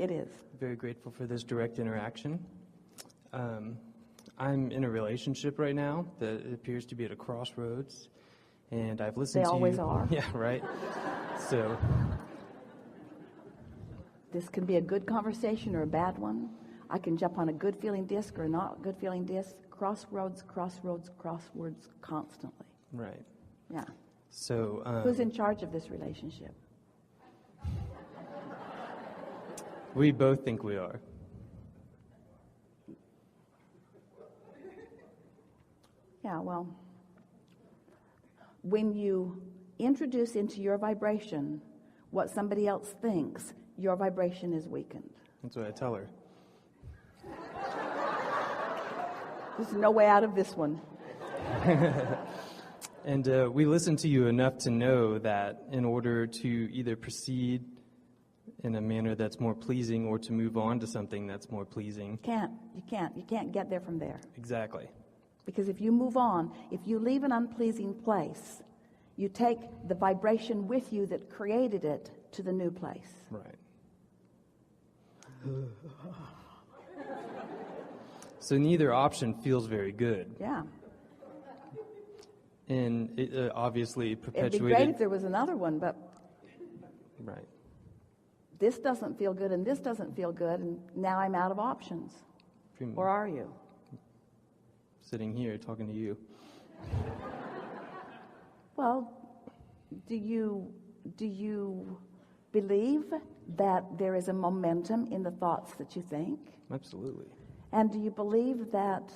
It is. Very grateful for this direct interaction. I'm in a relationship right now that appears to be at a crossroads, and I've listened They to always you. are. Yeah, right. So This can be a good conversation or a bad one. I can jump on a good feeling disc or a not good feeling disc. Crossroads constantly. right. Yeah. So Who's in charge of this relationship? we both think we are. Yeah, well, when you introduce into your vibration what somebody else thinks, your vibration is weakened. That's what I tell her. There's no way out of this one. And we listen to you enough to know that in order to either proceed in a manner that's more pleasing or to move on to something that's more pleasing. You can't get there from there. Exactly. Because if you move on, if you leave an unpleasing place, you take the vibration with you that created it to the new place. Right. So neither option feels very good. Yeah. And it obviously It'd perpetuated. be great if there was another one, but Right. this doesn't feel good and this doesn't feel good, and now I'm out of options. Or are you? Sitting here talking to you. Well, do you believe that there is a momentum in the thoughts that you think? Absolutely. And do you believe that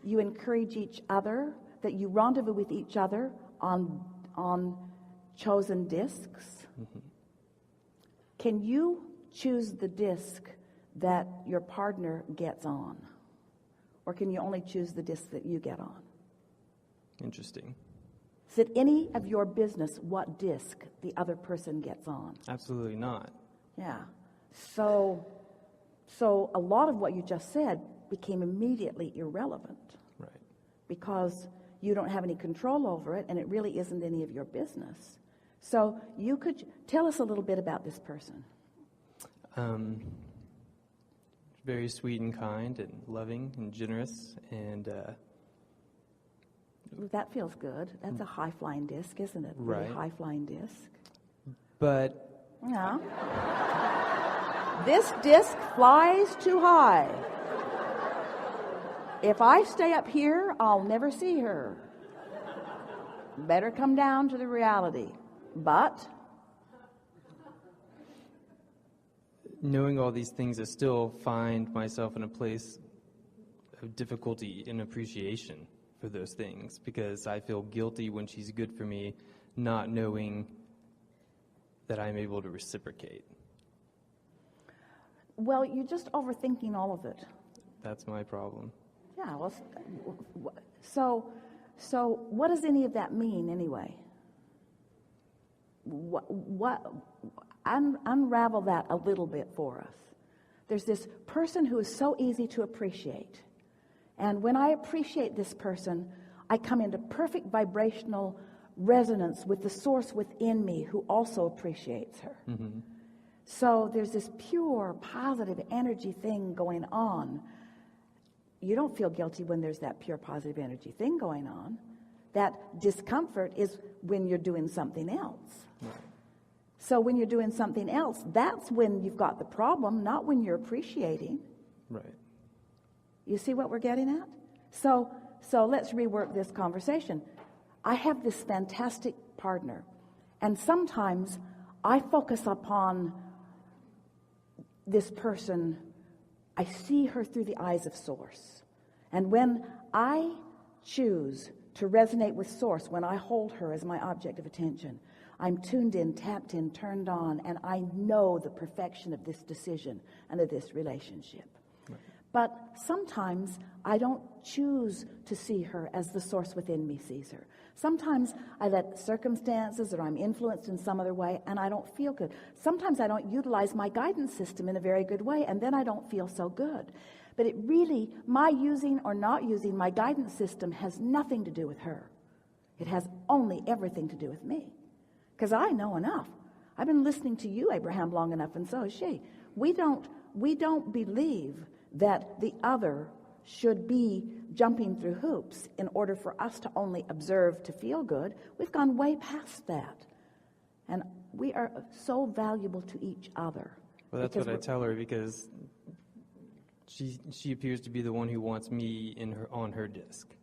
you encourage each other, that you rendezvous with each other on chosen discs? Mm-hmm. Can you choose the disc that your partner gets on? Or can you only choose the disc that you get on? Interesting. Is it any of your business what disc the other person gets on? Absolutely not. Yeah. So a lot of what you just said became immediately irrelevant. Right. Because you don't have any control over it, and it really isn't any of your business. So you could tell us a little bit about this person. Very sweet and kind and loving and generous, and That feels good. That's a high-flying disc, isn't it? Right. Really high-flying disc. but Yeah. This disc flies too high. If I stay up here, I'll never see her. Better come down to the reality. But knowing all these things, I still find myself in a place of difficulty in appreciation for those things, because I feel guilty when she's good for me, not knowing that I'm able to reciprocate. well, you're just overthinking all of it. That's my problem. Yeah. Well, so what does any of that mean anyway? What unravel that a little bit for us. There's this person who is so easy to appreciate. And when I appreciate this person, I come into perfect vibrational resonance with the source within me who also appreciates her. Mm-hmm. So there's this pure, positive energy thing going on. You don't feel guilty when there's that pure, positive energy thing going on. That discomfort is when you're doing something else. Right. So when you're doing something else, that's when you've got the problem, not when you're appreciating. Right. You see what we're getting at? So let's rework this conversation. I have this fantastic partner, and sometimes I focus upon this person. I see her through the eyes of Source. And when I choose to resonate with Source, when I hold her as my object of attention, I'm tuned in, tapped in, turned on, and I know the perfection of this decision and of this relationship. Right. But sometimes I don't choose to see her as the source within me sees her. Sometimes I let circumstances, or I'm influenced in some other way, and I don't feel good. Sometimes I don't utilize my guidance system in a very good way, and then I don't feel so good. But it really, my using or not using my guidance system has nothing to do with her. It has only everything to do with me. Because I know enough. I've been listening to you, Abraham, long enough, and so has she. We don't believe that the other should be jumping through hoops in order for us to only observe to feel good. We've gone way past that. And we are so valuable to each other. Well, that's what I tell her, because she appears to be the one who wants me on her disc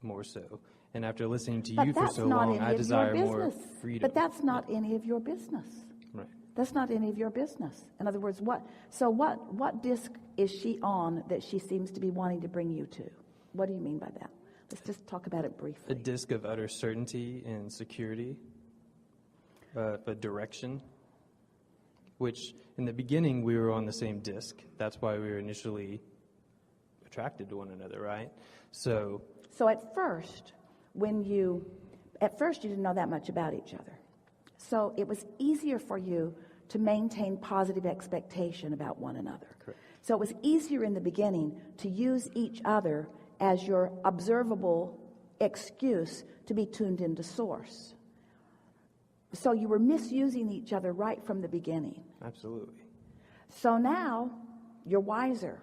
more so. And after listening to you for so long, I desire more freedom. But that's not any of your business. Right. That's not any of your business. In other words, what disc is she on that she seems to be wanting to bring you to? What do you mean by that? Let's just talk about it briefly. A disc of utter certainty and security, a direction, which in the beginning we were on the same disc. That's why we were initially attracted to one another, right? So at first you didn't know that much about each other. So it was easier for you to maintain positive expectation about one another. Correct. So it was easier in the beginning to use each other as your observable excuse to be tuned into source. So you were misusing each other right from the beginning. Absolutely. So now you're wiser.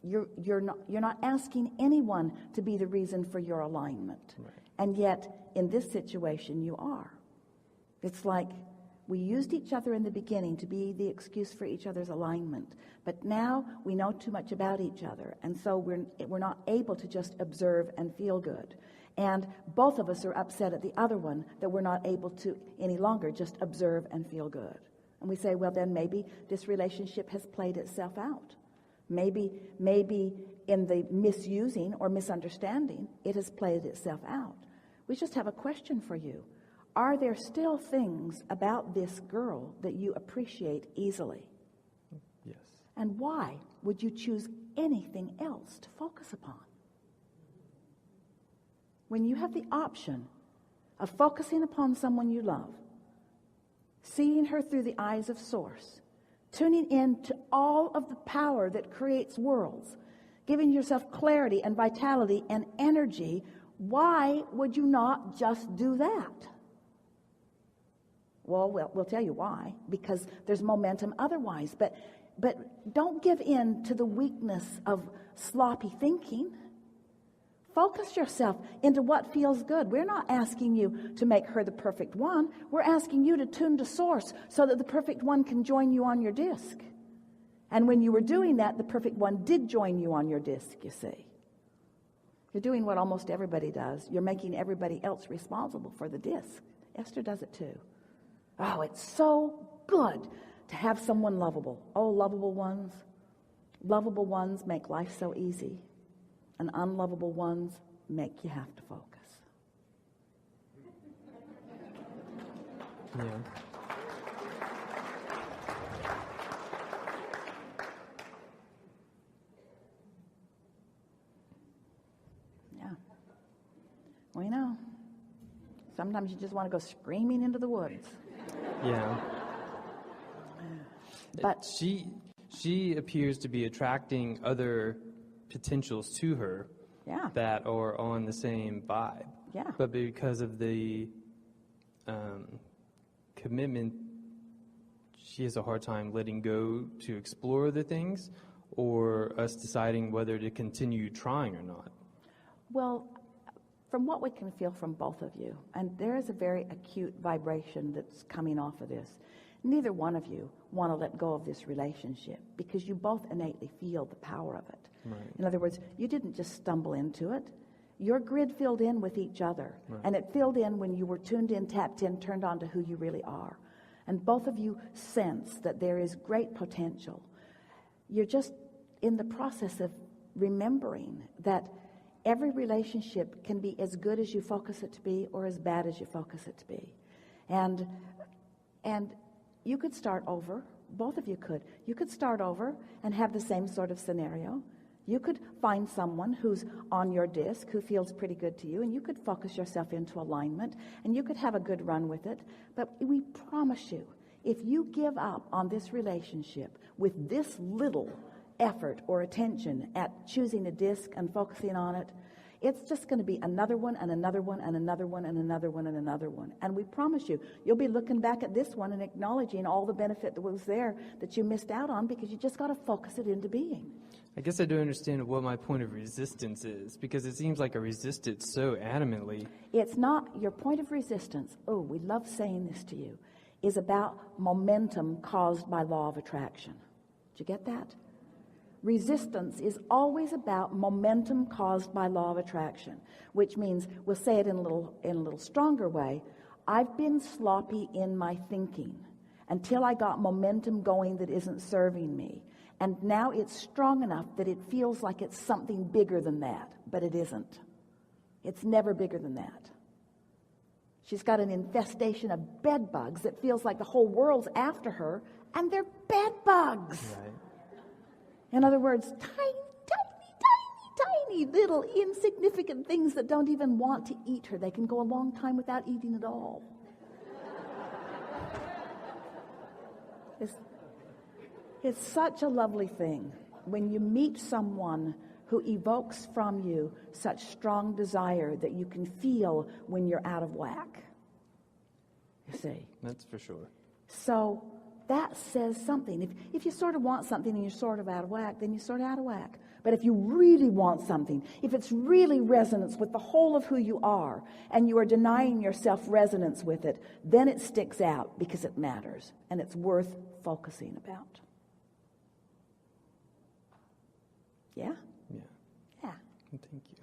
You're not asking anyone to be the reason for your alignment. Right. And yet in this situation you are. It's like we used each other in the beginning to be the excuse for each other's alignment. But now we know too much about each other. And so we're not able to just observe and feel good. And both of us are upset at the other one that we're not able to any longer just observe and feel good. And we say, well, then maybe this relationship has played itself out. Maybe in the misusing or misunderstanding, it has played itself out. We just have a question for you. Are there still things about this girl that you appreciate easily? Yes. And why would you choose anything else to focus upon? When you have the option of focusing upon someone you love, seeing her through the eyes of source, tuning in to all of the power that creates worlds, giving yourself clarity and vitality and energy, why would you not just do that? Well, we'll tell you why. Because there's momentum otherwise. But don't give in to the weakness of sloppy thinking. Focus yourself into what feels good. We're not asking you to make her the perfect one. We're asking you to tune to source so that the perfect one can join you on your disc. And when you were doing that, the perfect one did join you on your disc, you see. You're doing what almost everybody does. You're making everybody else responsible for the disc. Esther does it too. Oh, it's so good to have someone lovable. Oh, lovable ones. Lovable ones make life so easy. And unlovable ones make you have to focus. Yeah. Yeah. We know. Sometimes you just want to go screaming into the woods. Yeah. But she appears to be attracting other potentials to her that are on the same vibe. Yeah. But because of the commitment, she has a hard time letting go to explore the things, or us deciding whether to continue trying or not. Well, from what we can feel from both of you, and there is a very acute vibration that's coming off of this, neither one of you want to let go of this relationship because you both innately feel the power of it. Right. In other words, you didn't just stumble into it. Your grid filled in with each other. Right. And it filled in when you were tuned in, tapped in, turned on to who you really are. And both of you sense that there is great potential. You're just in the process of remembering that every relationship can be as good as you focus it to be or as bad as you focus it to be. And you could start over. Both of you could. You could start over and have the same sort of scenario. You could find someone who's on your disc, who feels pretty good to you, and you could focus yourself into alignment, and you could have a good run with it. But we promise you, if you give up on this relationship with this little effort or attention at choosing a disc and focusing on it, It's just going to be another one and another one and another one and another one and another one. And we promise you, you'll be looking back at this one and acknowledging all the benefit that was there that you missed out on because you just got to focus it into being. I guess I don't understand what my point of resistance is, because it seems like I resist it so adamantly. It's not your point of resistance. Oh, we love saying this to you, is about momentum caused by law of attraction. Did you get that? Resistance is always about momentum caused by law of attraction, which means, we'll say it in a little stronger way, I've been sloppy in my thinking until I got momentum going that isn't serving me. And now it's strong enough that it feels like it's something bigger than that, but it isn't. It's never bigger than that. She's got an infestation of bed bugs that feels like the whole world's after her, and they're bed bugs. Right. In other words, tiny little insignificant things that don't even want to eat her. They can go a long time without eating at all. It's such a lovely thing when you meet someone who evokes from you such strong desire that you can feel when you're out of whack. You see? That's for sure. So that says something. If you sort of want something and you're sort of out of whack, then you're sort of out of whack. But if you really want something, if it's really resonance with the whole of who you are, and you are denying yourself resonance with it, then it sticks out because it matters, and it's worth focusing about. Yeah? Yeah. Yeah. Thank you.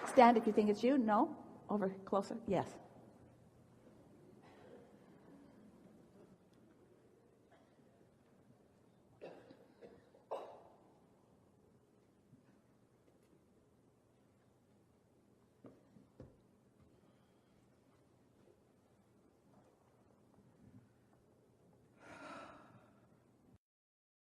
Stand if you think it's you. No? Over closer? Yes.